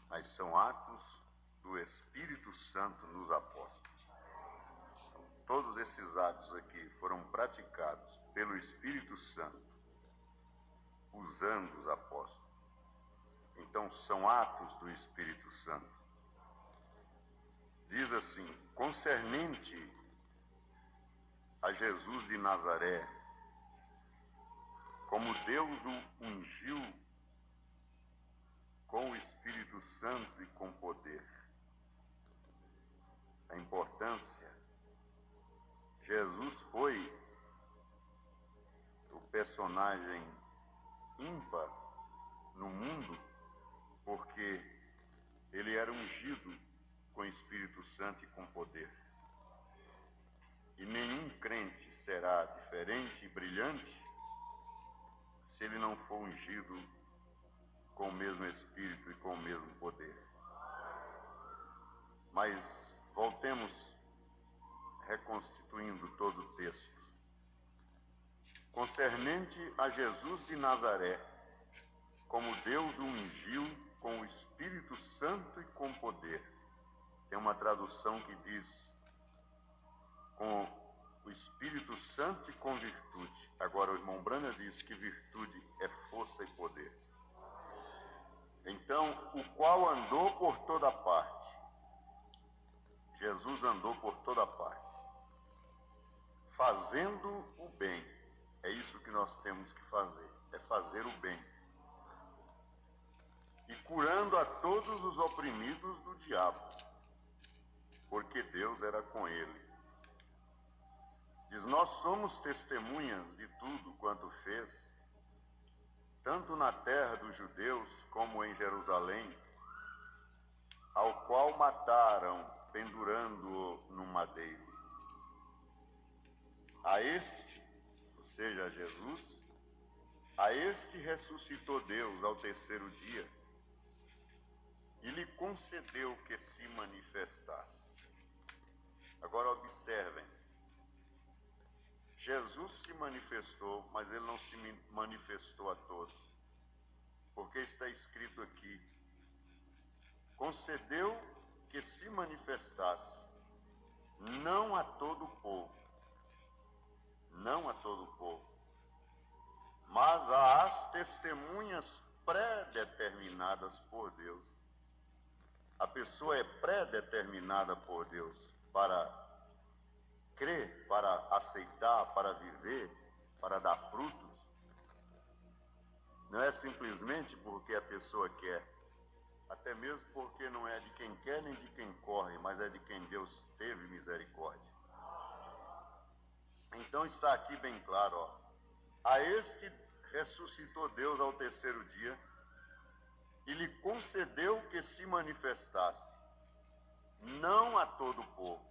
mas são atos do Espírito Santo nos apóstolos. Então, todos esses atos aqui foram praticados pelo Espírito Santo, usando os apóstolos. Então, são atos do Espírito Santo. Diz assim: concernente a Jesus de Nazaré, como Deus o ungiu com o Espírito Santo e com poder. A importância: Jesus foi o personagem ímpar no mundo porque ele era ungido com o Espírito Santo e com poder. E nenhum crente será diferente e brilhante se ele não for ungido com o mesmo Espírito e com o mesmo poder. Mas voltemos reconstituindo todo o texto. Concernente a Jesus de Nazaré, como Deus o ungiu com o Espírito Santo e com poder. Tem uma tradução que diz com o Espírito Santo e com virtude. Agora o irmão Brana diz que virtude é força e poder. Então, o qual andou por toda parte. Jesus andou por toda parte, fazendo o bem. É isso que nós temos que fazer, é fazer o bem. E curando a todos os oprimidos do diabo, porque Deus era com ele. Diz: nós somos testemunhas de tudo quanto fez, tanto na terra dos judeus como em Jerusalém, ao qual mataram, pendurando-o no madeiro. A este, ou seja, a Jesus, a este ressuscitou Deus ao terceiro dia e lhe concedeu que se manifestasse. Agora observem, Jesus se manifestou, mas ele não se manifestou a todos, porque está escrito aqui: concedeu que se manifestasse, não a todo o povo, não a todo o povo, mas às testemunhas pré-determinadas por Deus. A pessoa é pré-determinada por Deus para crer, para aceitar, para viver, para dar frutos. Não é simplesmente porque a pessoa quer, até mesmo porque não é de quem quer nem de quem corre, mas é de quem Deus teve misericórdia. Então está aqui bem claro, ó: a este ressuscitou Deus ao terceiro dia e lhe concedeu que se manifestasse, não a todo o povo,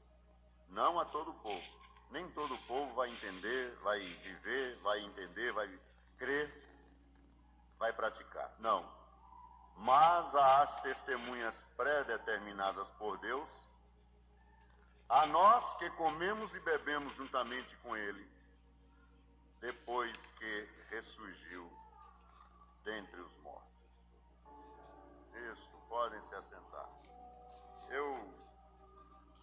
não a todo o povo. Nem todo o povo vai entender, vai viver, vai entender, vai crer, vai praticar. Não. Mas às testemunhas pré-determinadas por Deus, a nós que comemos e bebemos juntamente com ele, depois que ressurgiu dentre os mortos. Isso, podem se assentar. Eu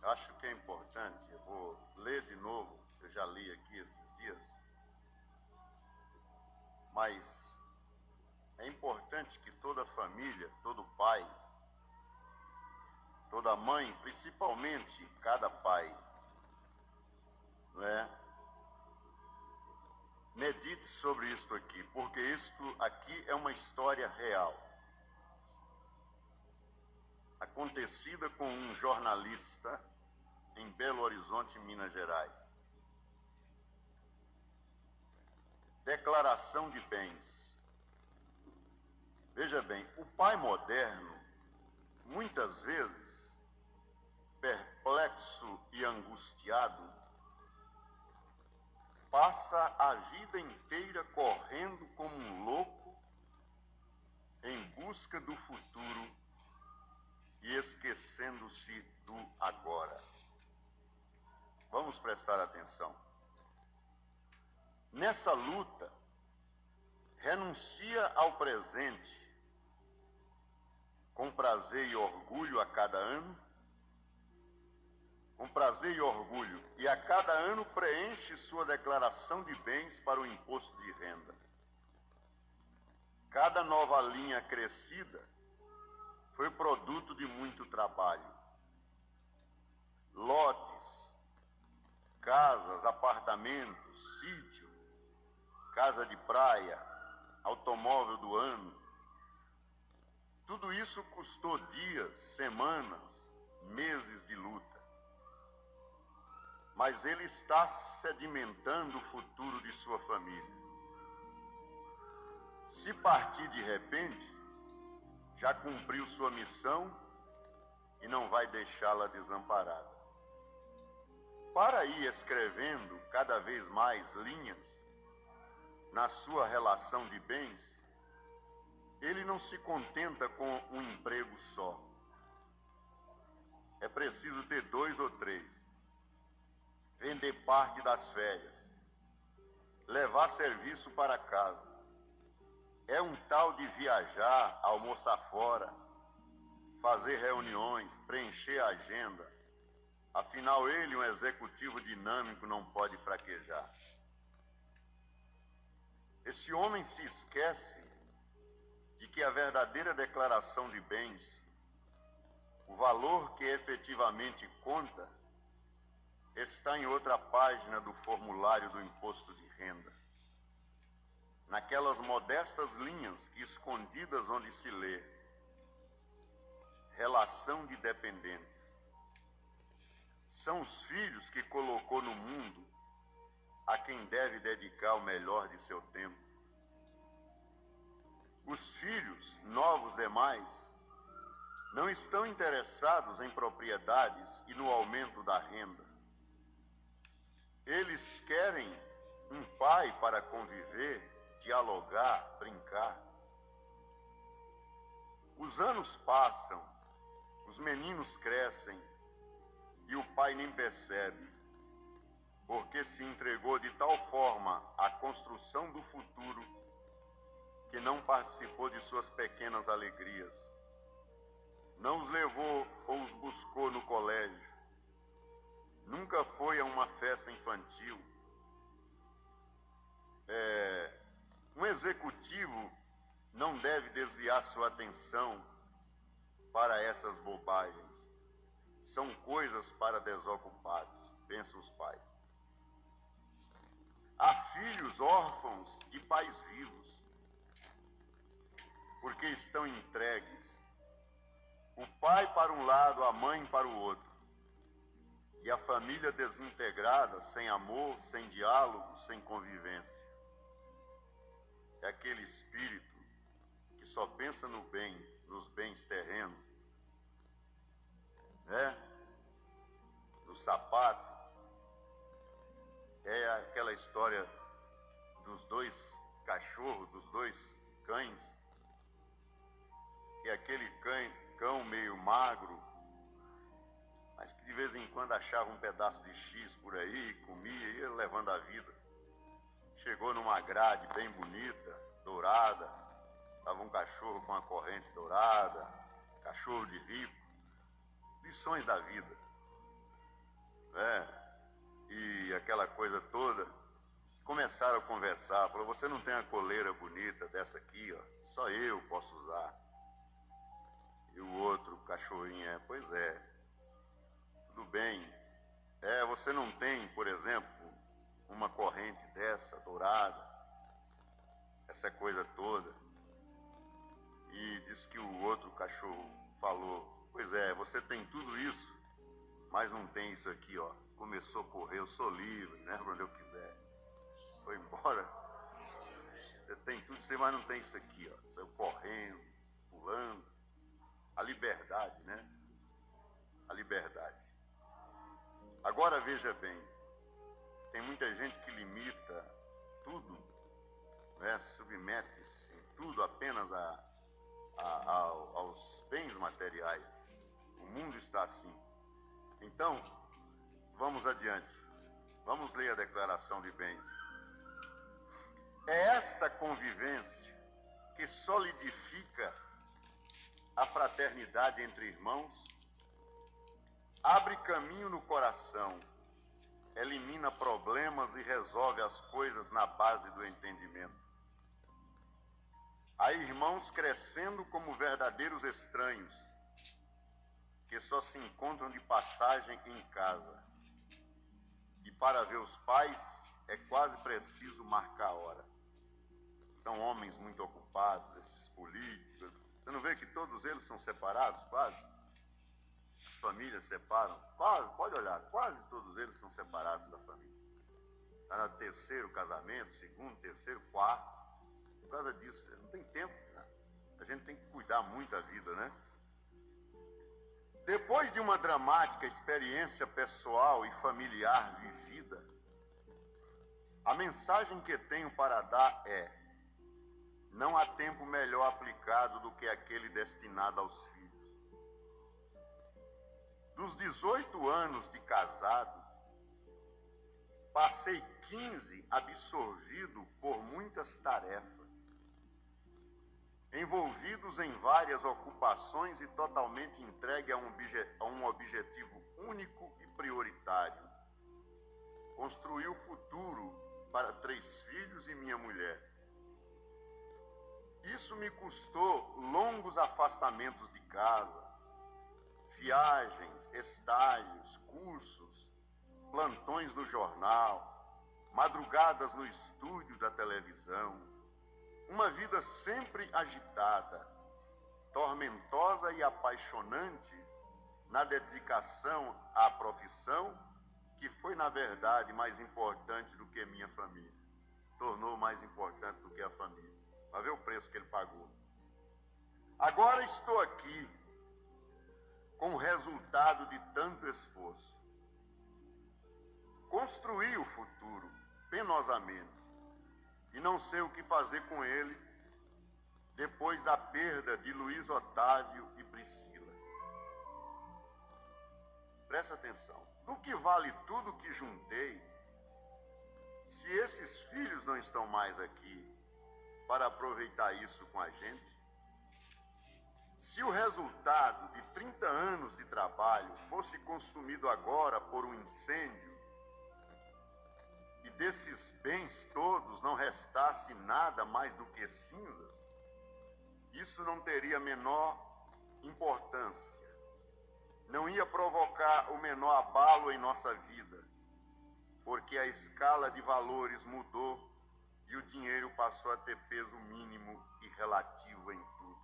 acho que é importante, eu vou ler de novo, eu já li aqui esses dias, mas é importante que toda família, todo pai, toda mãe, principalmente cada pai, não é? Medite sobre isto aqui, porque isto aqui é uma história real, acontecida com um jornalista em Belo Horizonte, Minas Gerais. Declaração de bens. Veja bem, o pai moderno, muitas vezes, perplexo e angustiado, passa a vida inteira correndo como um louco em busca do futuro e esquecendo-se do agora. Vamos prestar atenção. Nessa luta, renuncia ao presente com prazer e orgulho a cada ano, com prazer e orgulho, e a cada ano preenche sua declaração de bens para o imposto de renda. Cada nova linha crescida foi produto de muito trabalho. Lotes, casas, apartamentos, sítio, casa de praia, automóvel do ano. Tudo isso custou dias, semanas, meses de luta. Mas ele está sedimentando o futuro de sua família. Se partir de repente, já cumpriu sua missão e não vai deixá-la desamparada. Para ir escrevendo cada vez mais linhas na sua relação de bens, ele não se contenta com um emprego só. É preciso ter 2 ou 3. Vender parte das férias, levar serviço para casa. É um tal de viajar, almoçar fora, fazer reuniões, preencher a agenda. Afinal, ele, um executivo dinâmico, não pode fraquejar. Esse homem se esquece de que a verdadeira declaração de bens, o valor que efetivamente conta, está em outra página do formulário do imposto de renda. Naquelas modestas linhas que, escondidas onde se lê, relação de dependentes. São os filhos que colocou no mundo a quem deve dedicar o melhor de seu tempo. Os filhos, novos demais, não estão interessados em propriedades e no aumento da renda. Eles querem um pai para conviver, dialogar, brincar. Os anos passam, os meninos crescem e o pai nem percebe, porque se entregou de tal forma à construção do futuro que não participou de suas pequenas alegrias. Não os levou ou os buscou no colégio. Nunca foi a uma festa infantil. Um executivo não deve desviar sua atenção para essas bobagens. São coisas para desocupados, pensam os pais. Há filhos órfãos de pais vivos, porque estão entregues. O pai para um lado, a mãe para o outro. E a família desintegrada, sem amor, sem diálogo, sem convivência. É aquele espírito que só pensa no bem, nos bens terrenos, né? No sapato. É aquela história dos 2 cachorros, dos 2 cães, que aquele cão meio magro, mas que de vez em quando achava um pedaço de X por aí, comia e ia levando a vida. Chegou numa grade bem bonita, dourada, estava um cachorro com uma corrente dourada, cachorro de rico, lições da vida, né? E aquela coisa toda, começaram a conversar, falou, você não tem a coleira bonita dessa aqui, ó, só eu posso usar. E o outro cachorrinho, pois é, tudo bem, você não tem, por exemplo, uma corrente dessa, dourada, essa coisa toda. E disse que o outro cachorro falou, pois é, você tem tudo isso, mas não tem isso aqui, ó. Começou a correr, eu sou livre, né, quando eu quiser. Foi embora. Você tem tudo isso, mas não tem isso aqui, ó. Saiu correndo, pulando. A liberdade, né? A liberdade. Agora veja bem, tem muita gente que limita tudo, né? Submete-se tudo apenas aos bens materiais. O mundo está assim. Então, vamos adiante. Vamos ler a declaração de bens. É esta convivência que solidifica a fraternidade entre irmãos, abre caminho no coração, elimina problemas e resolve as coisas na base do entendimento. Há irmãos crescendo como verdadeiros estranhos, que só se encontram de passagem em casa. E para ver os pais, é quase preciso marcar a hora. São homens muito ocupados, esses políticos. Você não vê que todos eles são separados, quase? As famílias separam, quase, pode olhar, quase todos eles são separados da família. Está no terceiro casamento, segundo, terceiro, quarto. Por causa disso, não tem tempo, né? A gente tem que cuidar muito da vida, né? Depois de uma dramática experiência pessoal e familiar vivida, a mensagem que tenho para dar é: não há tempo melhor aplicado do que aquele destinado aos filhos. Dos 18 anos de casado, passei 15 absorvido por muitas tarefas, envolvidos em várias ocupações e totalmente entregue a um objetivo único e prioritário: construir o futuro para 3 filhos e minha mulher. Isso me custou longos afastamentos de casa, viagens, estágios, cursos, plantões no jornal, madrugadas no estúdio da televisão, uma vida sempre agitada, tormentosa e apaixonante na dedicação à profissão, que foi, na verdade, mais importante do que minha família. Tornou mais importante do que a família. Vai ver o preço que ele pagou. Agora estou aqui com o resultado de tanto esforço. Construí o futuro penosamente e não sei o que fazer com ele depois da perda de Luiz Otávio e Priscila. Presta atenção. Do que vale tudo que juntei, se esses filhos não estão mais aqui para aproveitar isso com a gente? Se o resultado de 30 anos de trabalho fosse consumido agora por um incêndio e desses bens todos não restasse nada mais do que cinzas, isso não teria a menor importância. Não ia provocar o menor abalo em nossa vida, porque a escala de valores mudou e o dinheiro passou a ter peso mínimo e relativo em tudo.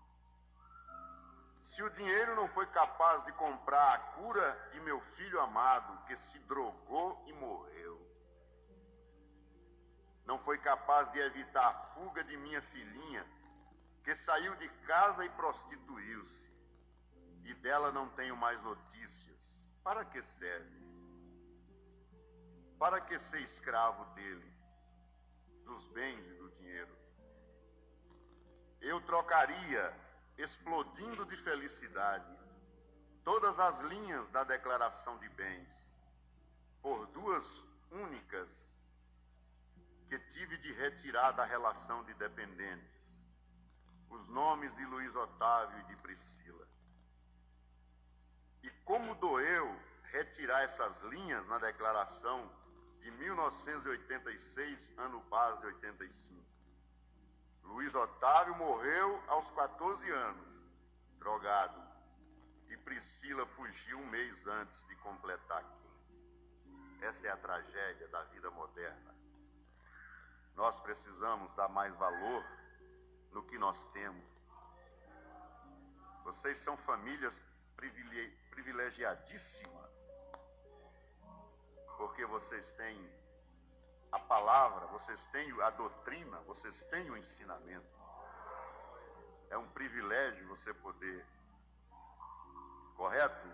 Se o dinheiro não foi capaz de comprar a cura de meu filho amado, que se drogou e morreu, não foi capaz de evitar a fuga de minha filhinha, que saiu de casa e prostituiu-se, e dela não tenho mais notícias, para que serve? Para que ser escravo dele, dos bens e do dinheiro? Eu trocaria, explodindo de felicidade, todas as linhas da declaração de bens por 2 únicas que tive de retirar da relação de dependentes: os nomes de Luiz Otávio e de Priscila. E como doeu retirar essas linhas na declaração de 1986, ano base 85. Luiz Otávio morreu aos 14 anos, drogado, e Priscila fugiu um mês antes de completar 15. Essa é a tragédia da vida moderna. Nós precisamos dar mais valor no que nós temos. Vocês são famílias privilegiadíssimas, porque vocês têm a palavra, vocês têm a doutrina, vocês têm o ensinamento. É um privilégio você poder, correto,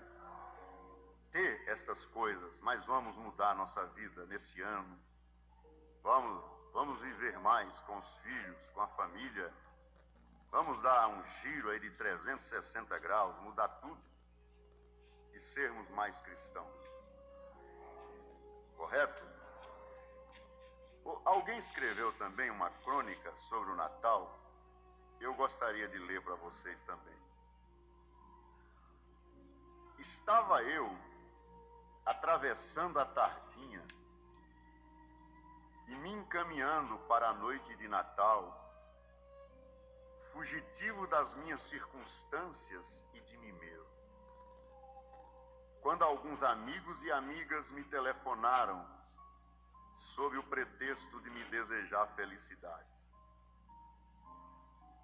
ter estas coisas, mas vamos mudar a nossa vida nesse ano. Vamos viver mais com os filhos, com a família. Vamos dar um giro aí de 360 graus, mudar tudo e sermos mais cristãos. Correto? Alguém escreveu também uma crônica sobre o Natal. Eu gostaria de ler para vocês também. Estava eu atravessando a Tardinha e me encaminhando para a noite de Natal, fugitivo das minhas circunstâncias e de mim mesmo, quando alguns amigos e amigas me telefonaram sob o pretexto de me desejar felicidade.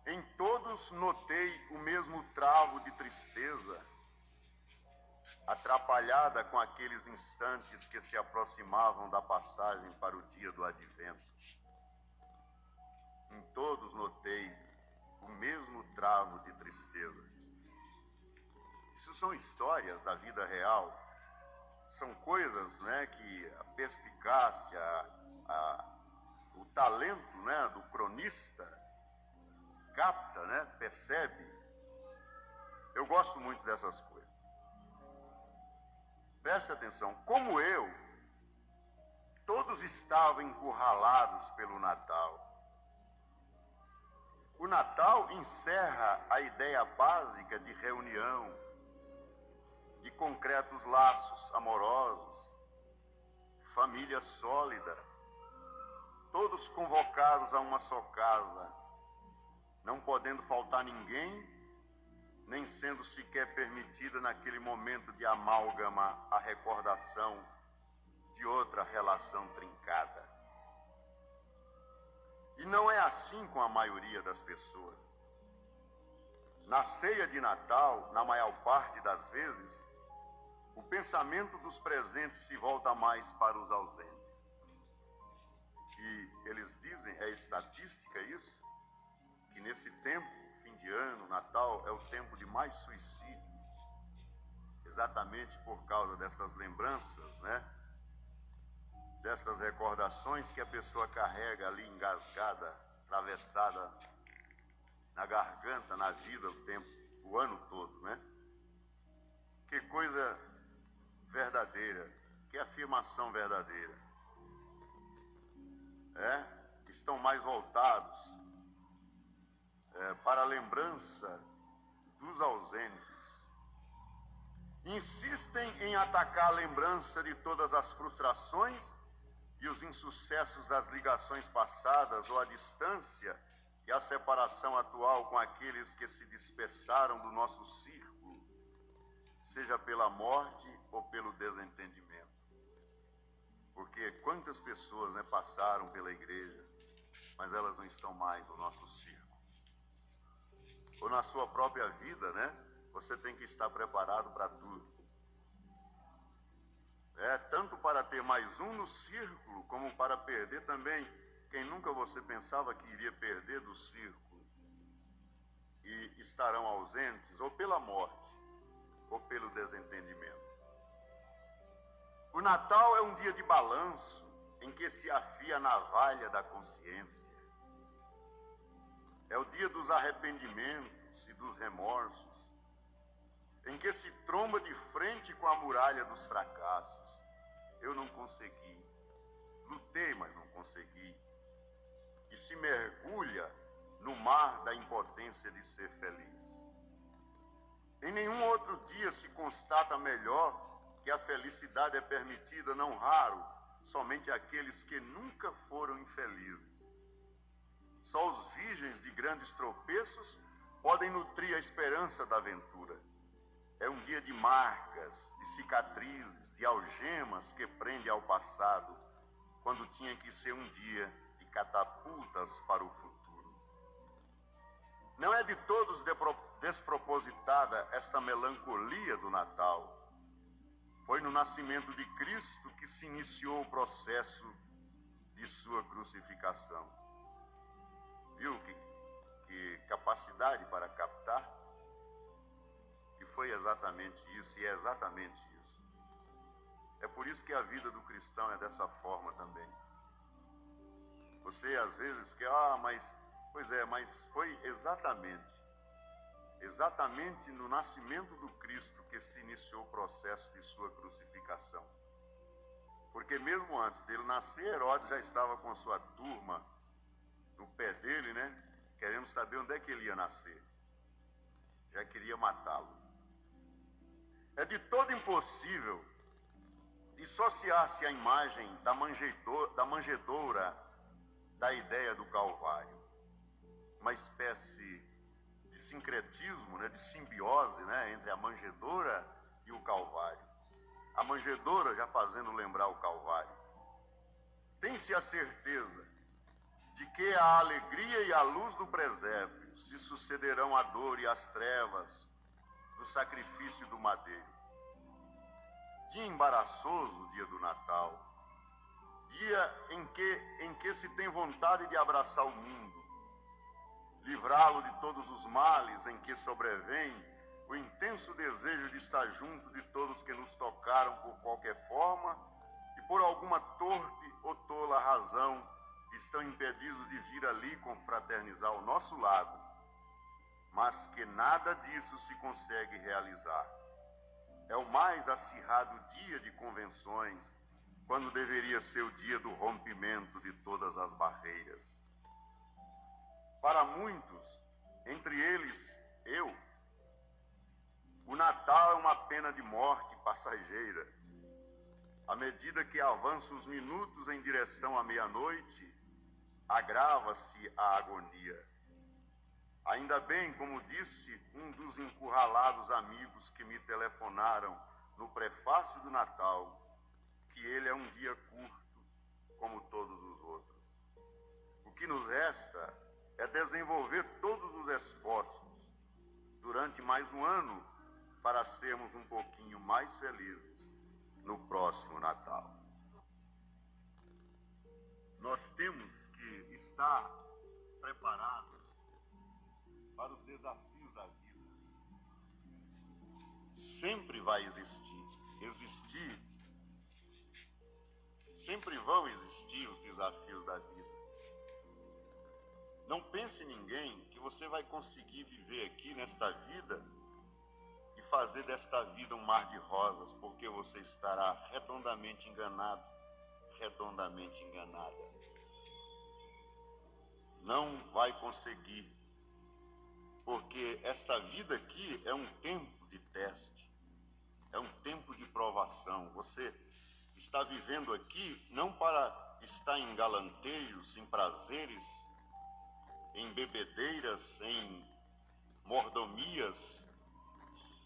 Em todos notei o mesmo travo de tristeza, atrapalhada com aqueles instantes que se aproximavam da passagem para o dia do advento. Em todos notei o mesmo travo de tristeza. Isso são histórias da vida real, são coisas, né, que a perspicácia, o talento, né, do cronista capta, né, percebe. Eu gosto muito dessas coisas. Preste atenção, como eu, todos estavam encurralados pelo Natal. O Natal encerra a ideia básica de reunião, de concretos laços amorosos, família sólida, todos convocados a uma só casa, não podendo faltar ninguém, nem sendo sequer permitida naquele momento de amálgama a recordação de outra relação trincada. E não é assim com a maioria das pessoas. Na ceia de Natal, na maior parte das vezes, o pensamento dos presentes se volta mais para os ausentes. E eles dizem, é estatística isso, que nesse tempo, fim de ano, Natal, é o tempo de mais suicídio, exatamente por causa dessas lembranças, né? Dessas recordações que a pessoa carrega ali engasgada, atravessada na garganta, na vida, o tempo, o ano todo, né? Que coisa verdadeira, que afirmação verdadeira. Estão mais voltados para a lembrança dos ausentes. Insistem em atacar a lembrança de todas as frustrações e os insucessos das ligações passadas ou a distância e a separação atual com aqueles que se dispersaram do nosso círculo, seja pela morte ou pelo desentendimento. Porque quantas pessoas, né, passaram pela igreja, mas elas não estão mais no nosso círculo. Ou na sua própria vida, né? Você tem que estar preparado para tudo. Tanto para ter mais um no círculo, como para perder também quem nunca você pensava que iria perder do círculo. E estarão ausentes, ou pela morte, ou pelo desentendimento. O Natal é um dia de balanço, em que se afia a navalha da consciência. É o dia dos arrependimentos e dos remorsos, em que se tromba de frente com a muralha dos fracassos. Eu não consegui, lutei, mas não consegui. E se mergulha no mar da impotência de ser feliz. Em nenhum outro dia se constata melhor que a felicidade é permitida, não raro, somente àqueles que nunca foram infelizes. Só os virgens de grandes tropeços podem nutrir a esperança da aventura. É um dia de marcas, de cicatrizes, de algemas que prende ao passado, quando tinha que ser um dia de catapultas para o futuro. Não é de todos despropositada esta melancolia do Natal. Foi no nascimento de Cristo que se iniciou o processo de sua crucificação. Viu que capacidade para captar? Que foi exatamente isso, e é exatamente isso. É por isso que a vida do cristão é dessa forma também. Você às vezes quer, mas foi exatamente no nascimento do Cristo que se iniciou o processo de sua crucificação. Porque mesmo antes dele nascer, Herodes já estava com a sua turma no pé dele, né? Querendo saber onde é que ele ia nascer. Já queria matá-lo. É de todo impossível dissociar-se a imagem da manjedoura da ideia do Calvário. Uma espécie de sincretismo, né, de simbiose, né, entre a manjedoura e o Calvário. A manjedoura já fazendo lembrar o Calvário. Tem-se a certeza de que a alegria e a luz do presépio se sucederão à dor e às trevas do sacrifício do madeiro. Dia embaraçoso, dia do Natal, dia em que se tem vontade de abraçar o mundo, livrá-lo de todos os males, em que sobrevém o intenso desejo de estar junto de todos que nos tocaram por qualquer forma e por alguma torpe ou tola razão estão impedidos de vir ali confraternizar ao nosso lado, mas que nada disso se consegue realizar. É o mais acirrado dia de convenções, quando deveria ser o dia do rompimento de todas as barreiras. Para muitos, entre eles eu, o Natal é uma pena de morte passageira. À medida que avançam os minutos em direção à meia-noite, agrava-se a agonia. Ainda bem, como disse um dos encurralados amigos que me telefonaram no prefácio do Natal, que ele é um dia curto, como todos os outros. O que nos resta é desenvolver todos os esforços durante mais um ano para sermos um pouquinho mais felizes no próximo Natal. Nós temos que estar preparados para os desafios da vida. Sempre vai existir, sempre vão existir os desafios da vida. Não pense ninguém que você vai conseguir viver aqui nesta vida e fazer desta vida um mar de rosas, porque você estará redondamente enganado, redondamente enganada. Não vai conseguir, porque esta vida aqui é um tempo de teste, é um tempo de provação. Você está vivendo aqui não para estar em galanteios, em prazeres, em bebedeiras, em mordomias.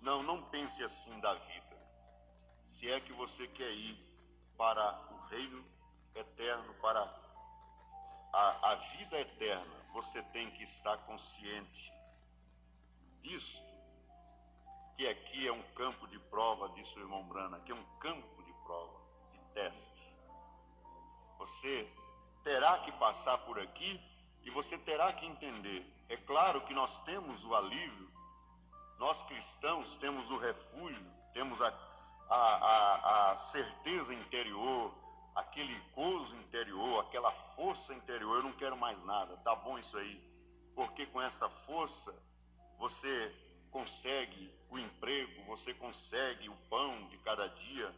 Não pense assim da vida. Se é que você quer ir para o reino eterno, para a vida eterna, você tem que estar consciente disso, que aqui é um campo de prova, disse o irmão Brana, que é um campo de prova, de teste. Você terá que passar por aqui e você terá que entender. É claro que nós temos o alívio, nós cristãos temos o refúgio, temos a certeza interior, aquele gozo interior, aquela força interior. Eu não quero mais nada, tá bom isso aí, porque com essa força você consegue o emprego, você consegue o pão de cada dia,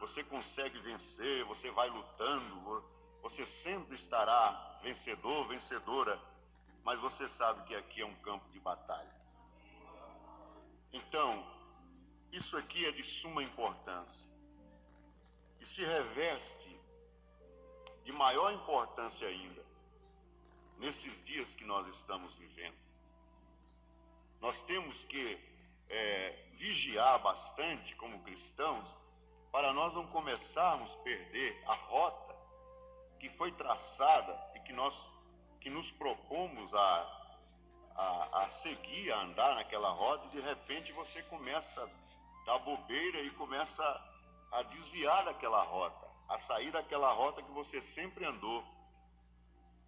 você consegue vencer, você vai lutando, você sempre estará vencedor, vencedora, mas você sabe que aqui é um campo de batalha. Então, isso aqui é de suma importância e se reveste de maior importância ainda nesses dias que nós estamos vivendo. Nós temos que vigiar bastante como cristãos para nós não começarmos a perder a rota que foi traçada e que nos propomos a seguir, a andar naquela rota, e de repente você começa a dar bobeira e começa a desviar daquela rota, a sair daquela rota que você sempre andou,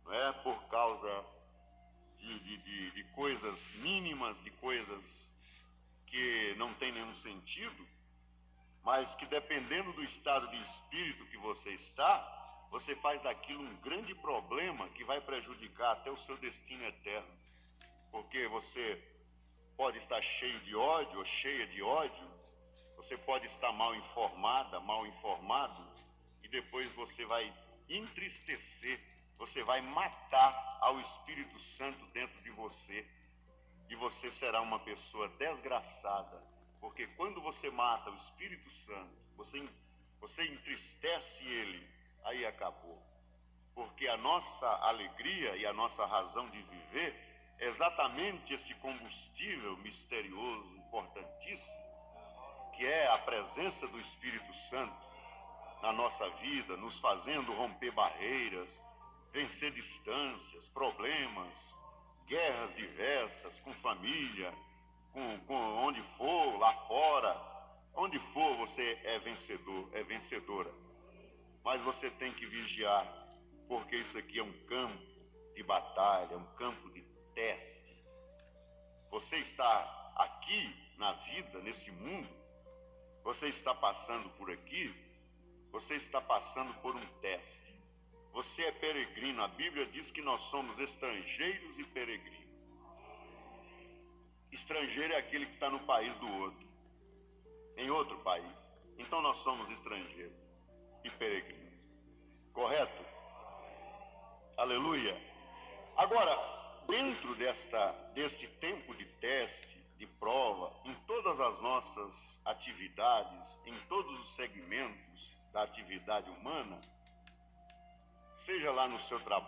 não é? Por causa de coisas mínimas, de coisas que não tem nenhum sentido, mas que dependendo do estado de espírito que você está, você faz daquilo um grande problema que vai prejudicar até o seu destino eterno. Porque você pode estar cheio de ódio ou cheia de ódio, você pode estar mal informada, mal informado, e depois você vai entristecer, você vai matar ao Espírito Santo dentro de você, e você será uma pessoa desgraçada, Porque quando você mata o Espírito Santo, você entristece ele, aí acabou. Porque a nossa alegria e a nossa razão de viver é exatamente esse combustível misterioso, importantíssimo, que é a presença do Espírito Santo na nossa vida, nos fazendo romper barreiras, vencer distâncias, problemas, guerras diversas, com família, com onde for, lá fora, onde for você é vencedor, é vencedora. Mas você tem que vigiar, porque isso aqui é um campo de batalha, um campo de teste. Você está aqui na vida, nesse mundo, você está passando por aqui, você está passando por um teste. Você é peregrino, a Bíblia diz que nós somos estrangeiros e peregrinos. Estrangeiro é aquele que está no país do outro, em outro país. Então nós somos estrangeiros e peregrinos. Correto? Aleluia. Agora, dentro deste tempo de teste, de prova, em todas as nossas atividades, em todos os segmentos da atividade humana, seja lá no seu trabalho,